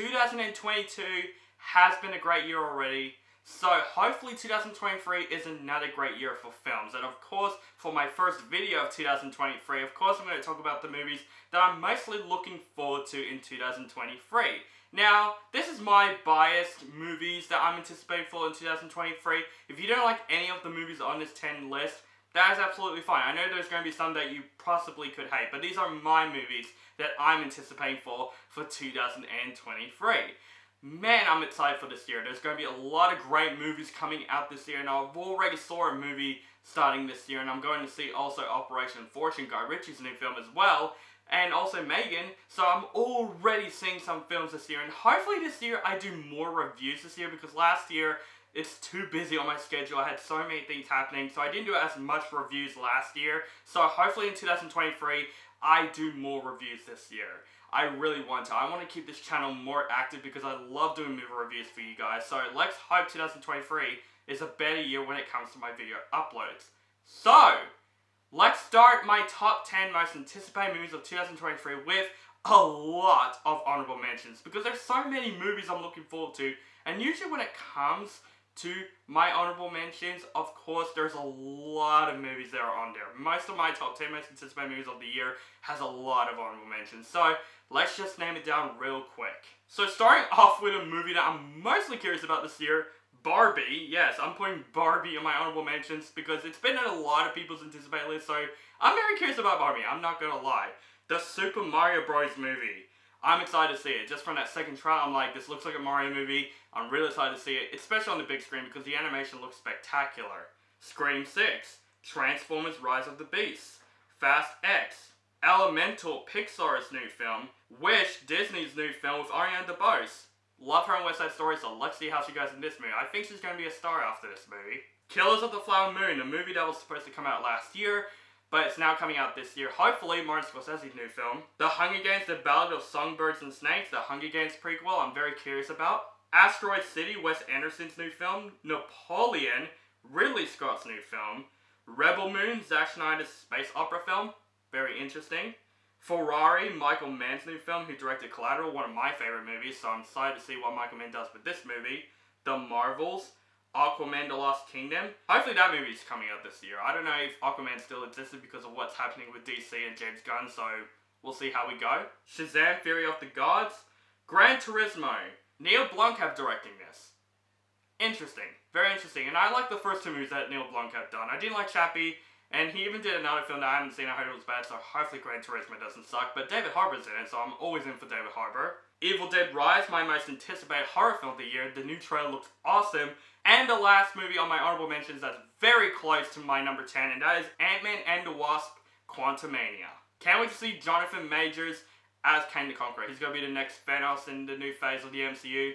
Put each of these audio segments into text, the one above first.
2022 has been a great year already. So hopefully 2023 is another great year for films. And of course, for my first video of 2023, of course I'm going to talk about the movies that I'm mostly looking forward to in 2023. Now, this is my biased movies that I'm anticipating for in 2023. If you don't like any of the movies on this 10 list, that is absolutely fine. I know there's going to be some that you possibly could hate, but these are my movies that I'm anticipating for 2023. Man, I'm excited for this year. There's going to be a lot of great movies coming out this year, and I've already saw a movie starting this year, and I'm going to see also Operation Fortune, Guy Ritchie's new film as well, and also Megan, so I'm already seeing some films this year, and hopefully this year I do more reviews this year, because last year it's too busy on my schedule. I had so many things happening, so I didn't do as much reviews last year, so hopefully in 2023 I do more reviews this year. I really want to. I want to keep this channel more active because I love doing movie reviews for you guys. So let's hope 2023 is a better year when it comes to my video uploads. So, let's start my top 10 most anticipated movies of 2023 with a lot of honorable mentions. Because there's so many movies I'm looking forward to. And usually when it comes to my honorable mentions, of course, there's a lot of movies that are on there. Most of my top 10 most anticipated movies of the year has a lot of honorable mentions. So, let's just name it down real quick. So, starting off with a movie that I'm mostly curious about this year, Barbie. Yes, I'm putting Barbie in my honorable mentions because it's been in a lot of people's anticipated list, so I'm very curious about Barbie, I'm not gonna lie. The Super Mario Bros. Movie. I'm excited to see it. Just from that second trailer, I'm like, this looks like a Mario movie. I'm really excited to see it, especially on the big screen because the animation looks spectacular. Scream 6, Transformers Rise of the Beasts, Fast X, Elemental, Pixar's new film, Wish, Disney's new film with Ariana DeBose. Love her in West Side Story, so let's see how she goes in this movie. I think she's going to be a star after this movie. Killers of the Flower Moon, a movie that was supposed to come out last year, but it's now coming out this year. Hopefully, Martin Scorsese's new film. The Hunger Games, The Ballad of Songbirds and Snakes, the Hunger Games prequel, I'm very curious about. Asteroid City, Wes Anderson's new film. Napoleon, Ridley Scott's new film. Rebel Moon, Zack Snyder's space opera film, very interesting. Ferrari, Michael Mann's new film, who directed Collateral, one of my favorite movies, so I'm excited to see what Michael Mann does with this movie. The Marvels, Aquaman The Lost Kingdom. Hopefully that movie is coming out this year. I don't know if Aquaman still existed because of what's happening with DC and James Gunn, so we'll see how we go. Shazam! Fury of the Gods. Gran Turismo. Neil Blomkamp directing this. Interesting. Very interesting. And I like the first two movies that Neil Blomkamp done. I didn't like Chappie, and he even did another film that I haven't seen. I heard it was bad, so hopefully Gran Turismo doesn't suck. But David Harbour's in it, so I'm always in for David Harbour. Evil Dead Rise, my most anticipated horror film of the year. The new trailer looks awesome. And the last movie on my honorable mentions that's very close to my number 10, and that is Ant-Man and the Wasp: Quantumania. Can't wait to see Jonathan Majors as Kang the Conqueror. He's going to be the next Thanos in the new phase of the MCU.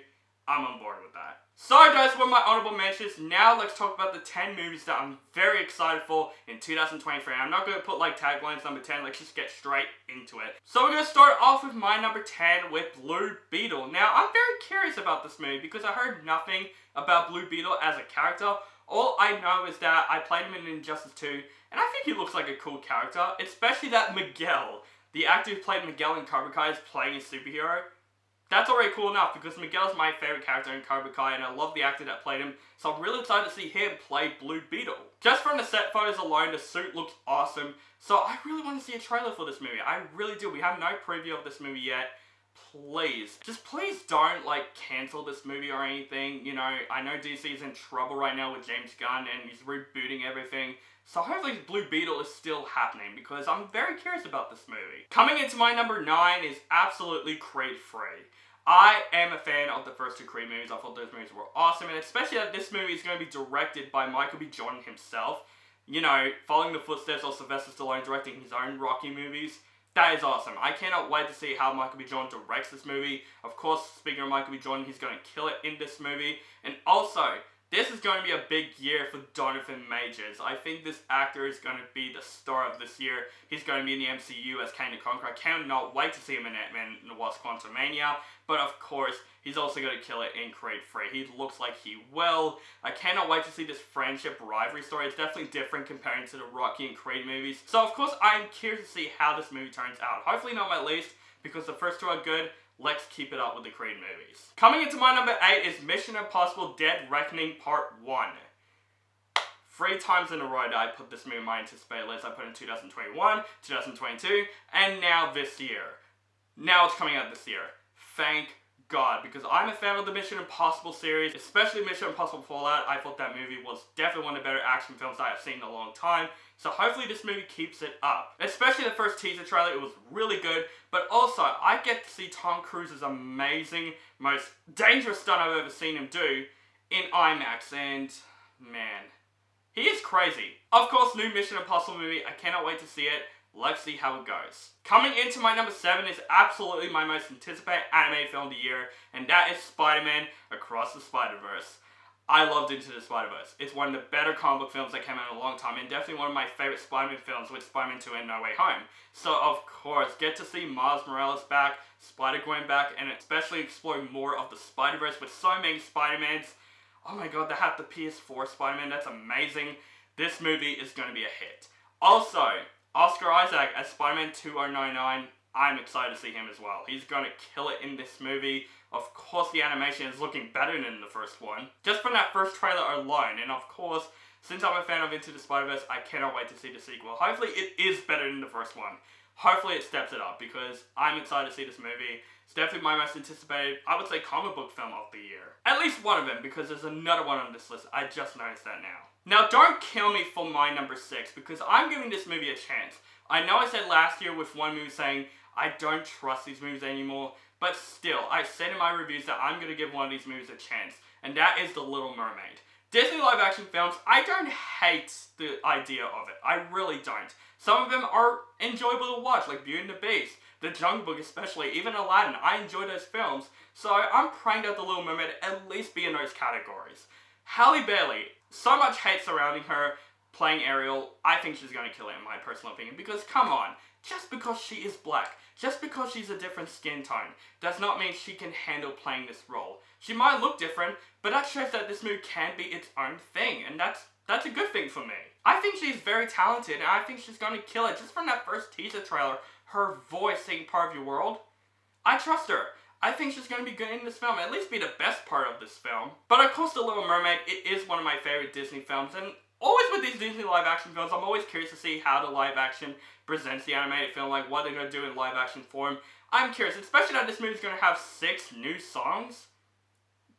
I'm on board with that. So those were my honorable mentions. Now let's talk about the 10 movies that I'm very excited for in 2023. I'm not going to put like taglines number 10, let's just get straight into it. So we're going to start off with my number 10 with Blue Beetle. Now I'm very curious about this movie because I heard nothing about Blue Beetle as a character. All I know is that I played him in Injustice 2 and I think he looks like a cool character, especially that Miguel, the actor who played Miguel in Cobra Kai, is playing a superhero. That's already cool enough because Miguel's my favorite character in Cobra Kai and I love the actor that played him, so I'm really excited to see him play Blue Beetle. Just from the set photos alone, the suit looks awesome, so I really want to see a trailer for this movie. I really do. We have no preview of this movie yet. Please, just please don't like cancel this movie or anything. You know, I know DC is in trouble right now with James Gunn and he's rebooting everything. So hopefully Blue Beetle is still happening because I'm very curious about this movie. Coming into my number 9 is absolutely Creed 3. I am a fan of the first two Creed movies. I thought those movies were awesome, and especially that this movie is going to be directed by Michael B. Jordan himself. You know, following the footsteps of Sylvester Stallone directing his own Rocky movies. That is awesome. I cannot wait to see how Michael B. Jordan directs this movie. Of course, speaking of Michael B. Jordan, he's going to kill it in this movie. And also, this is going to be a big year for Jonathan Majors. I think this actor is going to be the star of this year. He's going to be in the MCU as Kang the Conqueror. I cannot wait to see him in Ant-Man and the Wasp: Quantumania. But of course, he's also going to kill it in Creed 3. He looks like he will. I cannot wait to see this friendship rivalry story. It's definitely different comparing to the Rocky and Creed movies. So of course, I'm curious to see how this movie turns out. Hopefully not my least, because the first two are good. Let's keep it up with the Creed movies. Coming into my number 8 is Mission Impossible Dead Reckoning Part 1. 3 times in a row that I put this movie in my anticipated list. I put it in 2021, 2022, and now this year. Now it's coming out this year. Thank God, because I'm a fan of the Mission Impossible series, especially Mission Impossible Fallout. I thought that movie was definitely one of the better action films I have seen in a long time, so hopefully this movie keeps it up. Especially the first teaser trailer, it was really good, but also, I get to see Tom Cruise's amazing, most dangerous stunt I've ever seen him do in IMAX, and man, he is crazy. Of course, new Mission Impossible movie, I cannot wait to see it. Let's see how it goes. Coming into my number 7 is absolutely my most anticipated animated film of the year, and that is Spider-Man Across the Spider-Verse. I loved Into the Spider-Verse. It's one of the better comic book films that came out in a long time, and definitely one of my favorite Spider-Man films with Spider-Man 2 and No Way Home. So of course, get to see Miles Morales back, Spider-Gwen back, and especially explore more of the Spider-Verse with so many Spider-Mans. Oh my god, they have the PS4 Spider-Man, that's amazing. This movie is going to be a hit. Also, Oscar Isaac as Spider-Man 2099, I'm excited to see him as well. He's going to kill it in this movie. Of course, the animation is looking better than the first one, just from that first trailer alone. And of course, since I'm a fan of Into the Spider-Verse, I cannot wait to see the sequel. Hopefully, it is better than the first one. Hopefully, it steps it up, because I'm excited to see this movie. It's definitely my most anticipated, I would say, comic book film of the year. At least one of them, because there's another one on this list. I just noticed that now. Now, don't kill me for my number 6, because I'm giving this movie a chance. I know I said last year with one movie saying, I don't trust these movies anymore, but still, I said in my reviews that I'm going to give one of these movies a chance, and that is The Little Mermaid. Disney live action films, I don't hate the idea of it. I really don't. Some of them are enjoyable to watch, like Beauty and the Beast, The Jungle Book especially, even Aladdin. I enjoy those films, so I'm praying that The Little Mermaid at least be in those categories. Halle Bailey, so much hate surrounding her playing Ariel. I think she's going to kill it in my personal opinion, because come on, just because she is black, just because she's a different skin tone, does not mean she can handle playing this role. She might look different, but that shows that this movie can be its own thing, and that's a good thing for me. I think she's very talented, and I think she's going to kill it. Just from that first teaser trailer, her voice saying Part of Your World, I trust her. I think she's going to be good in this film, at least be the best part of this film. But of course, The Little Mermaid, it is one of my favorite Disney films, and always with these Disney live action films, I'm always curious to see how the live action presents the animated film, like what they're going to do in live action form. I'm curious, especially that this movie's going to have 6 new songs.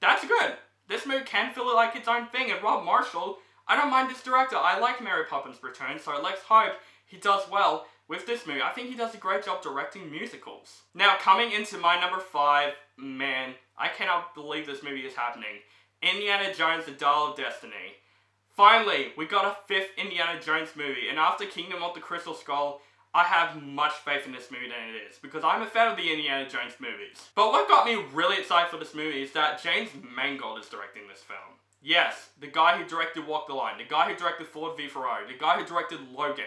That's good. This movie can feel like its own thing, and Rob Marshall, I don't mind this director. I like Mary Poppins Returns, so let's hope he does well with this movie. I think he does a great job directing musicals. Now, coming into my number 5, man, I cannot believe this movie is happening. Indiana Jones, The Dial of Destiny. Finally, we got a 5th Indiana Jones movie, and after Kingdom of the Crystal Skull, I have much faith in this movie than it is, because I'm a fan of the Indiana Jones movies. But what got me really excited for this movie is that James Mangold is directing this film. Yes, the guy who directed Walk the Line, the guy who directed Ford v Ferrari, the guy who directed Logan.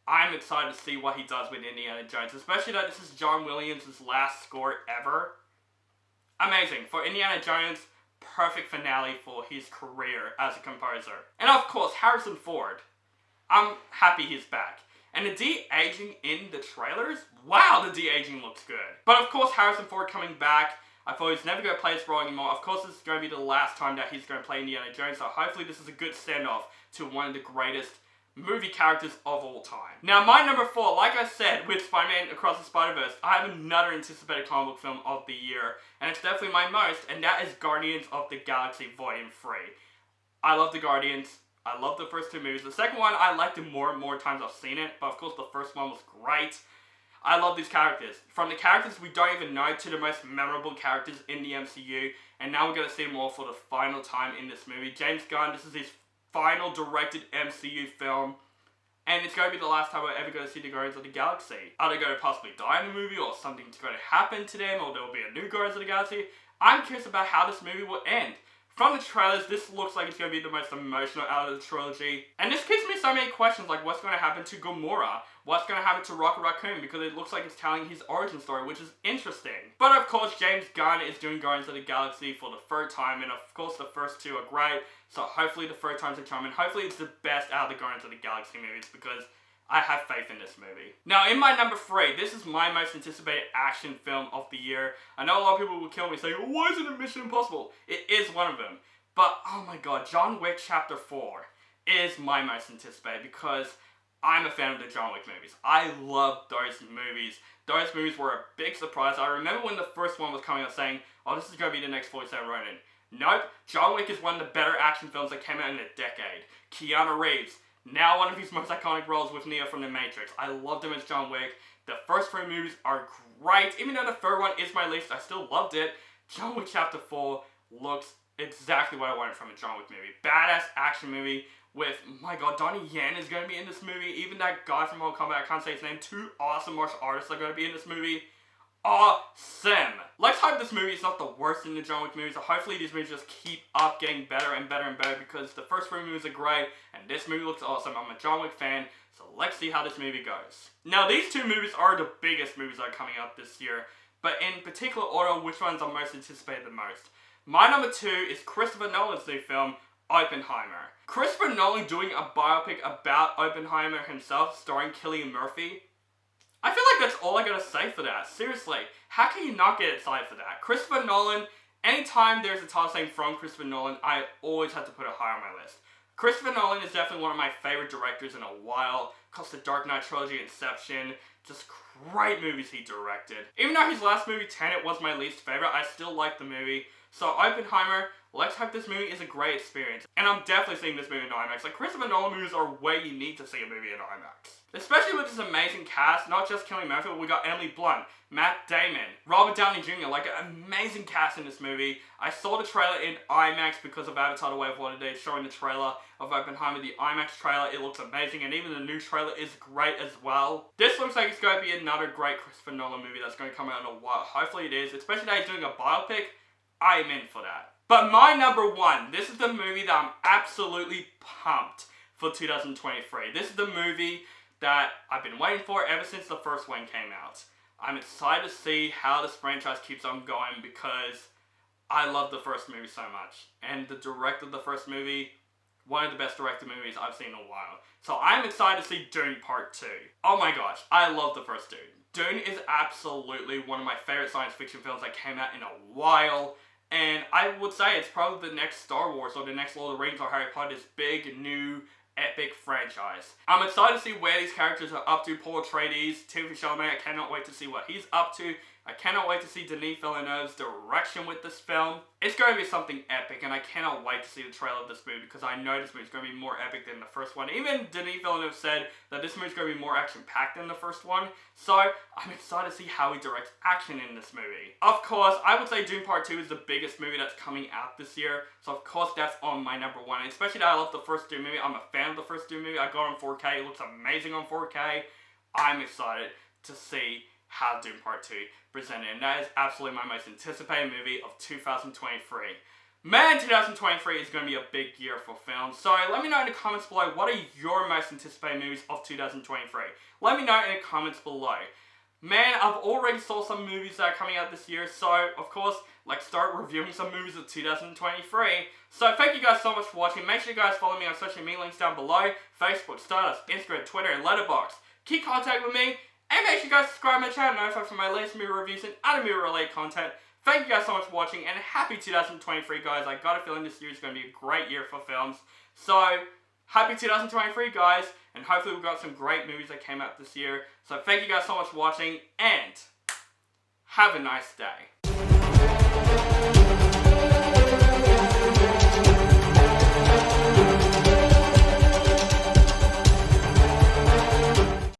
I'm excited to see what he does with Indiana Jones, especially that this is John Williams' last score ever. Amazing. For Indiana Jones, perfect finale for his career as a composer. And of course, Harrison Ford. I'm happy he's back. And the de-aging in the trailers? Wow, the de-aging looks good. But of course, Harrison Ford coming back, I thought he's never going to play this role anymore. Of course, this is going to be the last time that he's going to play Indiana Jones, so hopefully this is a good standoff to one of the greatest movie characters of all time. Now, my number 4, like I said, with Spider-Man Across the Spider-Verse, I have another anticipated comic book film of the year, and it's definitely my most, and that is Guardians of the Galaxy Volume 3. I love the Guardians. I love the first 2 movies. The second one, I liked it more and more times I've seen it, but of course the first one was great. I love these characters. From the characters we don't even know to the most memorable characters in the MCU, and now we're going to see them all for the final time in this movie. James Gunn, this is his final directed MCU film, and it's going to be the last time we're ever going to see the Guardians of the Galaxy. Are they going to possibly die in the movie, or something's going to happen to them, or there will be a new Guardians of the Galaxy? I'm curious about how this movie will end. From the trailers, this looks like it's going to be the most emotional out of the trilogy. And this gives me so many questions, like what's going to happen to Gamora? What's going to happen to Rocket Raccoon? Because it looks like it's telling his origin story, which is interesting. But of course, James Gunn is doing Guardians of the Galaxy for the 3rd time, and of course the first 2 are great. So hopefully the 3rd time's a charm, and hopefully it's the best out of the Guardians of the Galaxy movies, because I have faith in this movie. Now, in my number 3, this is my most anticipated action film of the year. I know a lot of people will kill me saying, why isn't it Mission Impossible? It is one of them. But, oh my god, John Wick Chapter 4 is my most anticipated because I'm a fan of the John Wick movies. I love those movies. Those movies were a big surprise. I remember when the first one was coming out saying, oh, this is going to be the next 47 Ronin. Nope, John Wick is one of the better action films that came out in a decade. Keanu Reeves, now one of his most iconic roles with Neo from The Matrix. I loved him as John Wick. The first 3 movies are great. Even though the third one is my least, I still loved it. John Wick Chapter 4 looks exactly what I wanted from a John Wick movie. Badass action movie with, my god, Donnie Yen is going to be in this movie. Even that guy from Mortal Kombat, I can't say his name. 2 awesome martial artists are going to be in this movie. Awesome! Let's hope this movie is not the worst in the John Wick movies. So hopefully these movies just keep up getting better and better and better because the first 3 movies are great and this movie looks awesome. I'm a John Wick fan, so let's see how this movie goes. Now these 2 movies are the biggest movies that are coming out this year, but in particular order, which ones are most anticipated the most? My number 2 is Christopher Nolan's new film, Oppenheimer. Christopher Nolan doing a biopic about Oppenheimer himself, starring Cillian Murphy. I feel like that's all I gotta say for that. Seriously, how can you not get excited for that? Christopher Nolan, anytime there's a title saying from Christopher Nolan, I always have to put it high on my list. Christopher Nolan is definitely one of my favorite directors in a while. Cause the Dark Knight trilogy, Inception, just great movies he directed. Even though his last movie, Tenet, was my least favorite, I still like the movie. So Oppenheimer, let's hope this movie is a great experience. And I'm definitely seeing this movie in IMAX. Like, Christopher Nolan movies are where you need to see a movie in IMAX. Especially with this amazing cast, not just Cillian Murphy, but we got Emily Blunt, Matt Damon, Robert Downey Jr., like an amazing cast in this movie. I saw the trailer in IMAX because of Avatar The Way of Water Day showing the trailer of Oppenheimer, the IMAX trailer. It looks amazing, and even the new trailer is great as well. This looks like it's going to be another great Christopher Nolan movie that's going to come out in a while. Hopefully it is, especially that he's doing a biopic. I am in for that. But my number 1, this is the movie that I'm absolutely pumped for 2023. This is the movie that I've been waiting for ever since the first one came out. I'm excited to see how this franchise keeps on going because I love the first movie so much. And the director of the first movie, one of the best directed movies I've seen in a while. So I'm excited to see Dune Part 2. Oh my gosh, I love the first Dune. Dune is absolutely one of my favorite science fiction films that came out in a while. And I would say it's probably the next Star Wars or the next Lord of the Rings or Harry Potter, this big, new, epic franchise. I'm excited to see where these characters are up to. Paul Atreides, Timothée Chalamet, I cannot wait to see what he's up to. I cannot wait to see Denis Villeneuve's direction with this film. It's going to be something epic, and I cannot wait to see the trailer of this movie because I know this movie is going to be more epic than the first one. Even Denis Villeneuve said that this movie is going to be more action-packed than the first one. So I'm excited to see how he directs action in this movie. Of course, I would say Dune Part 2 is the biggest movie that's coming out this year. So of course that's on my number 1. And especially that I love the first Dune movie. I'm a fan of the first Dune movie. I got it on 4K. It looks amazing on 4K. I'm excited to see how Dune Part 2 presented, and that is absolutely my most anticipated movie of 2023. Man, 2023 is going to be a big year for films, so let me know in the comments below, what are your most anticipated movies of 2023? Let me know in the comments below. Man, I've already saw some movies that are coming out this year, so of course, let's start reviewing some movies of 2023. So thank you guys so much for watching. Make sure you guys follow me on social media links down below. Facebook, Stardust, Instagram, Twitter, and Letterboxd. Keep contact with me. And make sure you guys subscribe to my channel and notify for my latest movie reviews and other movie related content. Thank you guys so much for watching, and happy 2023 guys. I got a feeling this year is going to be a great year for films. So, happy 2023 guys, and hopefully we've got some great movies that came out this year. So thank you guys so much for watching, and have a nice day.